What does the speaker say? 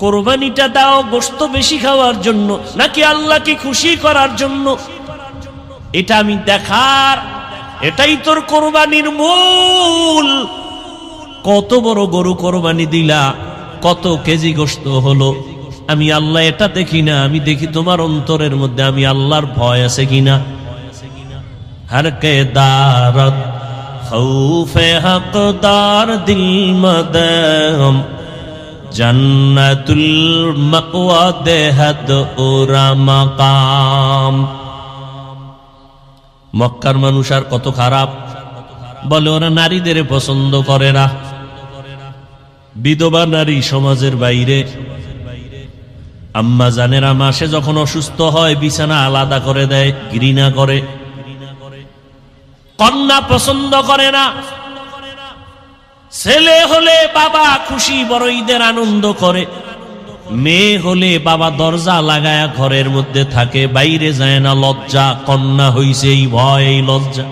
কোরবানিটা দাও গোশত বেশি খাওয়ার জন্য নাকি আল্লাহকে খুশি করার জন্য? এটা আমি দেখার, এটাই তোর কোরবানির মূল। কত বড় গরু কোরবানি দিলা, কত কেজি গোশত হলো, আমি আল্লাহ এটা দেখি না, আমি দেখি তোমার অন্তরের মধ্যে আমি আল্লাহর ভয় আছে কিনা। হর কে দারত খৌফে হকদার দিল মদম জান্নাতুল মাকওয়া দেহাত ওরা মাকাম। মক্কার মানুষ আর কত খারাপ, বলে ওরা নারীদের পছন্দ করে না। বিধবা নারী সমাজের বাইরে। আম্মা জানেরা মাসে যখন অসুস্থ হয় বিছানা আলাদা করে দেয়, ঘৃণা করে। কন্যা পছন্দ করে না। ছেলে হলে বাবা খুশি, বড় ঈদের আনন্দ করে। মেয়ে হলে বাবা দরজা লাগায়া ঘরের মধ্যে থাকে, বাইরে যায় না, লজ্জা। কন্যা হইছে এই ভয়, এই লজ্জা।